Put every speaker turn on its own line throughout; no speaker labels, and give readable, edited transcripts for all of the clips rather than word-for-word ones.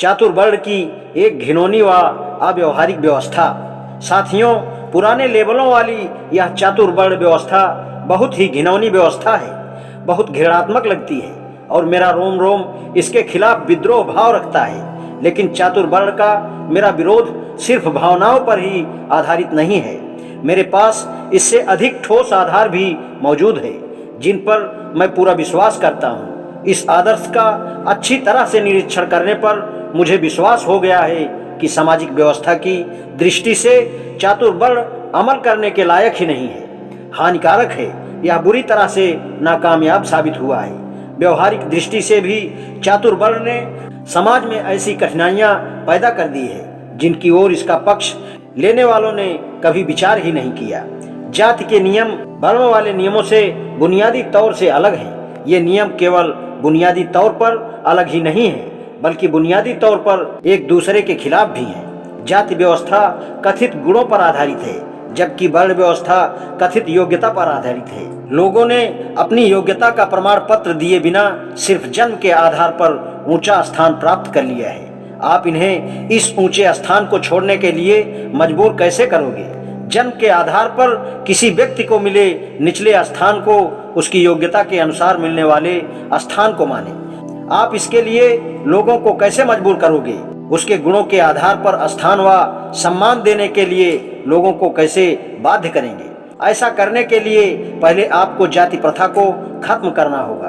चातुर्वर्ण की एक घिनौनी व अव्यवहारिक व्यवस्था। साथियों, पुराने लेबलों वाली यह चातुर्वर्ण व्यवस्था बहुत ही घिनौनी व्यवस्था है, बहुत घृणात्मक लगती है और मेरा रोम रोम इसके खिलाफ विद्रोह भाव रखता है। लेकिन चातुर्वर्ण का मेरा विरोध सिर्फ भावनाओं पर ही आधारित नहीं है। मेरे पास इससे अधिक ठोस आधार भी मौजूद है जिन पर मैं पूरा विश्वास करता हूँ। इस आदर्श का अच्छी तरह से निरीक्षण करने पर मुझे विश्वास हो गया है कि सामाजिक व्यवस्था की दृष्टि से चातुर्वर्ण अमल करने के लायक ही नहीं है, हानिकारक है। यह बुरी तरह से नाकामयाब साबित हुआ है। व्यवहारिक दृष्टि से भी चातुर्वर्ण ने समाज में ऐसी कठिनाइयां पैदा कर दी है जिनकी ओर इसका पक्ष लेने वालों ने कभी विचार ही नहीं किया। जाति के नियम वर्ण वाले नियमों से बुनियादी तौर से अलग हैं। ये नियम केवल बुनियादी तौर पर अलग ही नहीं है बल्कि बुनियादी तौर पर एक दूसरे के खिलाफ भी हैं। जाति व्यवस्था कथित गुणों पर आधारित है जबकि वर्ण व्यवस्था कथित योग्यता पर आधारित है। लोगों ने अपनी योग्यता का प्रमाण पत्र दिए बिना सिर्फ जन्म के आधार पर ऊंचा स्थान प्राप्त कर लिया है। आप इन्हें इस ऊंचे स्थान को छोड़ने के लिए मजबूर कैसे करोगे? जन्म के आधार पर किसी व्यक्ति को मिले निचले स्थान को उसकी योग्यता के अनुसार मिलने वाले स्थान को माने। आप इसके लिए लोगों को कैसे मजबूर करोगे? उसके गुणों के आधार पर स्थान व सम्मान देने के लिए लोगों को कैसे बाध्य करेंगे? ऐसा करने के लिए पहले आपको जाति प्रथा को खत्म करना होगा,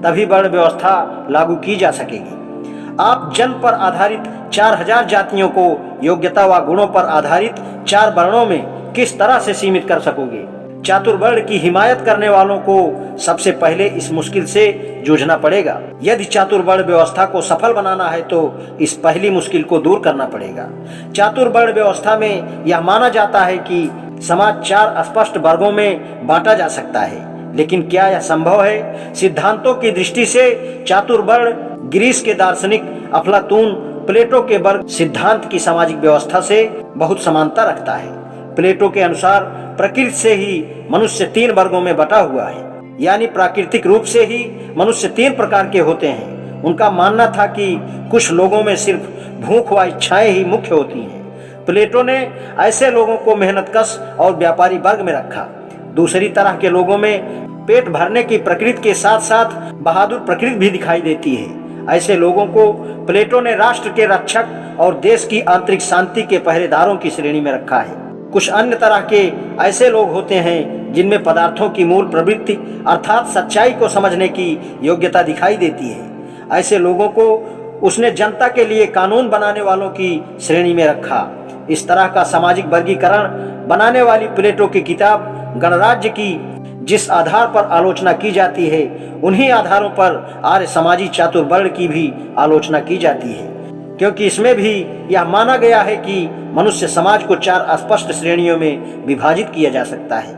तभी वर्ण व्यवस्था लागू की जा सकेगी। आप जन्म पर आधारित 4000 जातियों को योग्यता व गुणों पर आधारित 4 वर्णों में किस तरह से सीमित कर सकोगे? चातुर्वर्ण की हिमायत करने वालों को सबसे पहले इस मुश्किल से जूझना पड़ेगा। यदि चातुर्वर्ण व्यवस्था को सफल बनाना है तो इस पहली मुश्किल को दूर करना पड़ेगा। चातुर्वर्ण व्यवस्था में यह माना जाता है कि समाज 4 स्पष्ट वर्गों में बांटा जा सकता है, लेकिन क्या यह संभव है? सिद्धांतों की दृष्टि से चातुर्वर्ण ग्रीस के दार्शनिक अफलातून प्लेटो के वर्ग सिद्धांत की सामाजिक व्यवस्था से बहुत समानता रखता है। प्लेटो के अनुसार प्रकृति से ही मनुष्य 3 वर्गों में बटा हुआ है, यानी प्राकृतिक रूप से ही मनुष्य 3 प्रकार के होते हैं। उनका मानना था कि कुछ लोगों में सिर्फ भूख व इच्छाएं ही मुख्य होती हैं। प्लेटो ने ऐसे लोगों को मेहनतकश और व्यापारी वर्ग में रखा। दूसरी तरह के लोगों में पेट भरने की प्रकृति के साथ साथ बहादुर प्रकृति भी दिखाई देती है। ऐसे लोगों को प्लेटो ने राष्ट्र के रक्षक और देश की आंतरिक शांति के पहरेदारों की श्रेणी में रखा है। कुछ अन्य तरह के ऐसे लोग होते हैं जिनमें पदार्थों की मूल प्रवृत्ति अर्थात सच्चाई को समझने की योग्यता दिखाई देती है। ऐसे लोगों को उसने जनता के लिए कानून बनाने वालों की श्रेणी में रखा। इस तरह का सामाजिक वर्गीकरण बनाने वाली प्लेटो की किताब गणराज्य की जिस आधार पर आलोचना की जाती है, उन्हीं आधारों पर आर्य समाजी चातुर्वर्ण की भी आलोचना की जाती है, क्योंकि इसमें भी यह माना गया है कि मनुष्य समाज को 4 स्पष्ट श्रेणियों में विभाजित किया जा सकता है।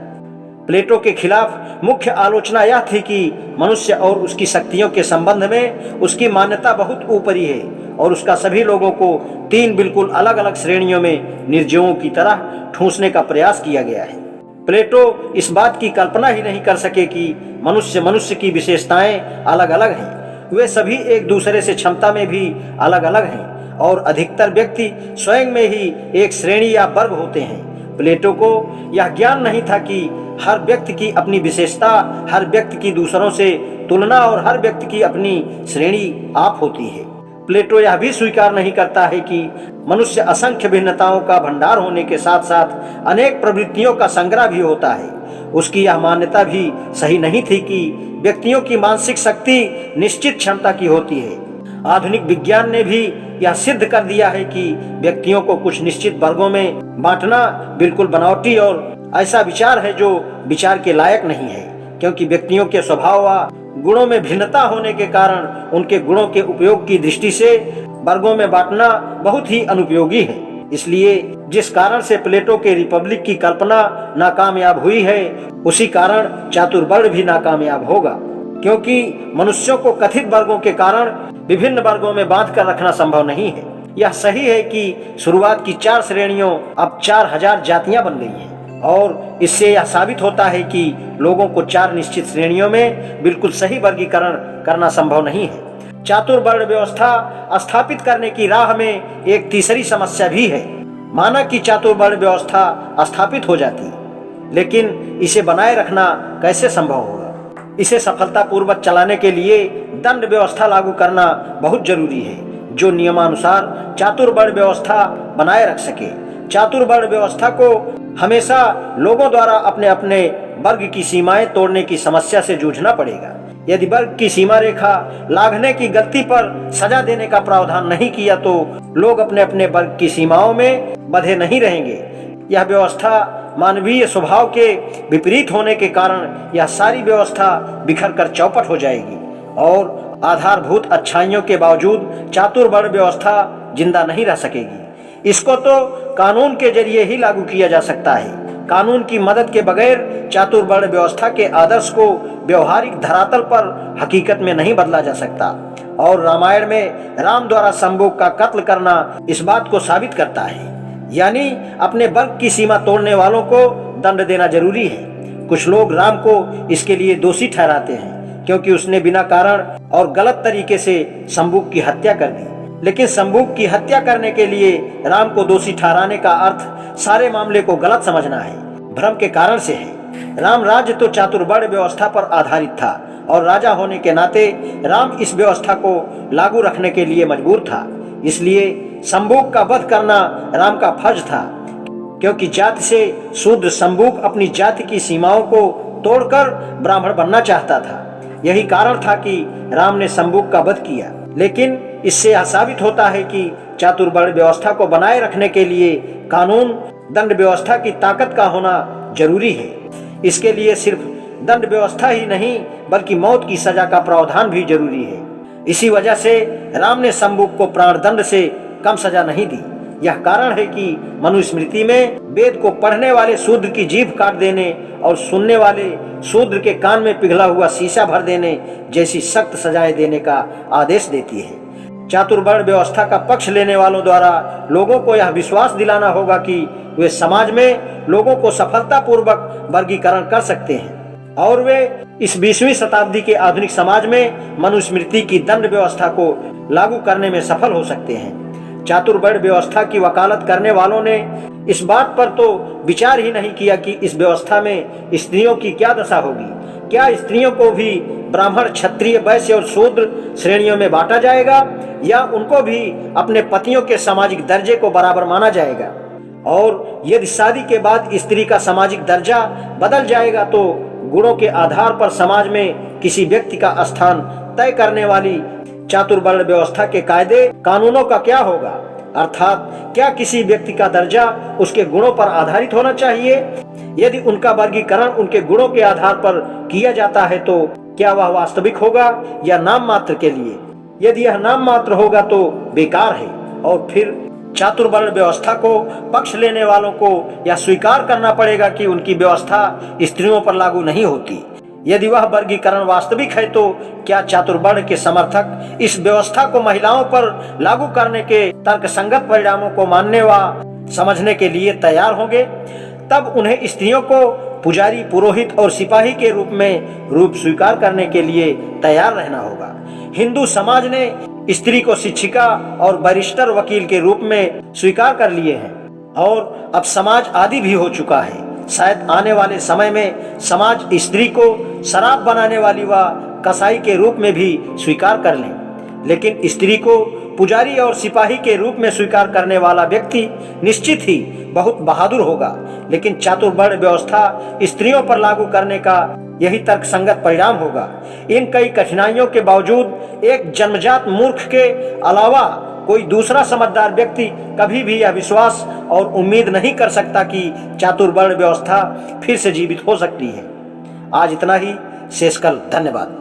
प्लेटो के खिलाफ मुख्य आलोचना यह थी कि मनुष्य और उसकी शक्तियों के संबंध में उसकी मान्यता बहुत ऊपरी है और उसका सभी लोगों को 3 बिल्कुल अलग अलग श्रेणियों में निर्जीवों की तरह ठूंसने का प्रयास किया गया है। प्लेटो इस बात की कल्पना ही नहीं कर सके कि मनुष्य की विशेषताएं अलग अलग हैं। वे सभी एक दूसरे से क्षमता में भी अलग अलग हैं और अधिकतर व्यक्ति स्वयं में ही एक श्रेणी या वर्ग होते हैं। प्लेटो को यह ज्ञान नहीं था कि हर व्यक्ति की अपनी विशेषता, हर व्यक्ति की दूसरों से तुलना और हर व्यक्ति की अपनी श्रेणी आप होती है। प्लेटो यह भी स्वीकार नहीं करता है कि मनुष्य असंख्य भिन्नताओं का भंडार होने के साथ साथ अनेक प्रवृत्तियों का संग्रह भी होता है। उसकी यह मान्यता भी सही नहीं थी कि व्यक्तियों की मानसिक शक्ति निश्चित क्षमता की होती है। आधुनिक विज्ञान ने भी यह सिद्ध कर दिया है कि व्यक्तियों को कुछ निश्चित वर्गों में बांटना बिल्कुल बनावटी और ऐसा विचार है जो विचार के लायक नहीं है, क्योंकि व्यक्तियों के स्वभाव व गुणों में भिन्नता होने के कारण उनके गुणों के उपयोग की दृष्टि से वर्गों में बांटना बहुत ही अनुपयोगी है। इसलिए जिस कारण से प्लेटो के रिपब्लिक की कल्पना नाकामयाब हुई है, उसी कारण चातुर्वर्ण भी नाकामयाब होगा, क्योंकि मनुष्यों को कथित वर्गों के कारण विभिन्न वर्गों में बांध कर रखना संभव नहीं है। यह सही है कि शुरुआत की 4 श्रेणियों अब 4000 जातियां बन गई हैं और इससे यह साबित होता है कि लोगों को 4 निश्चित श्रेणियों में बिल्कुल सही वर्गीकरण करना संभव नहीं है। चातुर्वर्ण व्यवस्था स्थापित करने की राह में एक तीसरी समस्या भी है। माना कि चातुर्वर्ण व्यवस्था स्थापित हो जाती, लेकिन इसे बनाए रखना कैसे संभव होगा? इसे सफलतापूर्वक चलाने के लिए दंड व्यवस्था लागू करना बहुत जरूरी है, जो नियमानुसार चातुर्वर्ण व्यवस्था बनाए रख सके। चातुर्वर्ण व्यवस्था को हमेशा लोगों द्वारा अपने अपने वर्ग की सीमाएं तोड़ने की समस्या से जूझना पड़ेगा। यदि वर्ग की सीमा रेखा लांघने की गलती पर सजा देने का प्रावधान नहीं किया तो लोग अपने अपने वर्ग की सीमाओं में बंधे नहीं रहेंगे। यह व्यवस्था मानवीय स्वभाव के विपरीत होने के कारण यह सारी व्यवस्था बिखर कर चौपट हो जाएगी और आधारभूत अच्छाइयों के बावजूद चातुर्वर्ण व्यवस्था जिंदा नहीं रह सकेगी। इसको तो कानून के जरिए ही लागू किया जा सकता है। कानून की मदद के बगैर चातुर्वर्ण व्यवस्था के आदर्श को व्यवहारिक धरातल पर हकीकत में नहीं बदला जा सकता। और रामायण में राम द्वारा संभोग का कत्ल करना इस बात को साबित करता है। यानी अपने वर्ग की सीमा तोड़ने वालों को दंड देना जरूरी है। कुछ लोग राम को इसके लिए दोषी ठहराते हैं क्योंकि उसने बिना कारण और गलत तरीके से संभोग की हत्या कर दी। लेकिन संभोग की हत्या करने के लिए राम को दोषी ठहराने का अर्थ सारे मामले को गलत समझना है, भ्रम के कारण से है। राम राज्य तो चातुर्वर्ण व्यवस्था पर आधारित था और राजा होने के नाते राम इस व्यवस्था को लागू रखने के लिए मजबूर था। इसलिए संभोग का वध करना राम का फर्ज था, क्योंकि जाति से शूद्र संभोग अपनी जाति की सीमाओं को तोड़कर ब्राह्मण बनना चाहता था। यही कारण था कि राम ने संभोग का वध किया। लेकिन इससे यह साबित होता है कि चातुर्वर्ण व्यवस्था को बनाए रखने के लिए कानून दंड व्यवस्था की ताकत का होना जरूरी है। इसके लिए सिर्फ दंड व्यवस्था ही नहीं बल्कि मौत की सजा का प्रावधान भी जरूरी है। इसी वजह से राम ने संभोग को प्राणदंड से कम सजा नहीं दी। यह कारण है कि मनुस्मृति में वेद को पढ़ने वाले शूद्र की जीभ काट देने और सुनने वाले शूद्र के कान में पिघला हुआ शीशा भर देने जैसी सख्त सजाएं देने का आदेश देती है। चातुर्वर्ण व्यवस्था का पक्ष लेने वालों द्वारा लोगों को यह विश्वास दिलाना होगा कि वे समाज में लोगों को सफलतापूर्वक वर्गीकरण कर सकते हैं और वे इस 20वीं शताब्दी के आधुनिक समाज में मनुस्मृति की दंड व्यवस्था को लागू करने में सफल हो सकते हैं। चातुर्वर्ण व्यवस्था की वकालत करने वालों ने इस बात पर तो विचार ही नहीं किया कि इस व्यवस्था में स्त्रियों की क्या दशा होगी। क्या स्त्रियों को भी ब्राह्मण, क्षत्रिय, वैश्य और शूद्र श्रेणियों में बांटा जाएगा या उनको भी अपने पतियों के सामाजिक दर्जे को बराबर माना जाएगा? और यदि शादी के बाद स्त्री का सामाजिक दर्जा बदल जाएगा तो गुणों के आधार पर समाज में किसी व्यक्ति का स्थान तय करने वाली चातुर्वर्ण व्यवस्था के कायदे कानूनों का क्या होगा? अर्थात क्या किसी व्यक्ति का दर्जा उसके गुणों पर आधारित होना चाहिए? यदि उनका वर्गीकरण उनके गुणों के आधार पर किया जाता है तो क्या वह वास्तविक होगा या नाम मात्र के लिए? यदि यह नाम मात्र होगा तो बेकार है और फिर चातुर्वर्ण व्यवस्था को पक्ष लेने वालों को यह स्वीकार करना पड़ेगा कि उनकी व्यवस्था स्त्रियों पर लागू नहीं होती। यदि वह वर्गीकरण वास्तविक है तो क्या चातुर्वर्ण के समर्थक इस व्यवस्था को महिलाओं पर लागू करने के तर्कसंगत परिणामों को मानने व समझने के लिए तैयार होंगे? तब उन्हें स्त्रियों को पुजारी, पुरोहित और सिपाही के रूप स्वीकार करने के लिए तैयार रहना होगा। हिंदू समाज ने स्त्री को शिक्षिका और बैरिस्टर, वकील के रूप में स्वीकार कर लिए हैं और अब समाज आदि भी हो चुका है। शायद आने वाले समय में समाज स्त्री को शराब बनाने वाली व कसाई के रूप में भी स्वीकार कर लें। लेकिन स्त्री को पुजारी और सिपाही के रूप में स्वीकार करने वाला व्यक्ति निश्चित ही बहुत बहादुर होगा। लेकिन चातुर्वर्ण व्यवस्था स्त्रियों पर लागू करने का यही तर्कसंगत परिणाम होगा। इन कई कठिनाइयों के बावजूद एक जन्मजात मूर्ख के अलावा कोई दूसरा समझदार व्यक्ति कभी भी यह विश्वास और उम्मीद नहीं कर सकता कि चातुर्वर्ण व्यवस्था फिर से जीवित हो सकती है। आज इतना ही, शेष कल। धन्यवाद।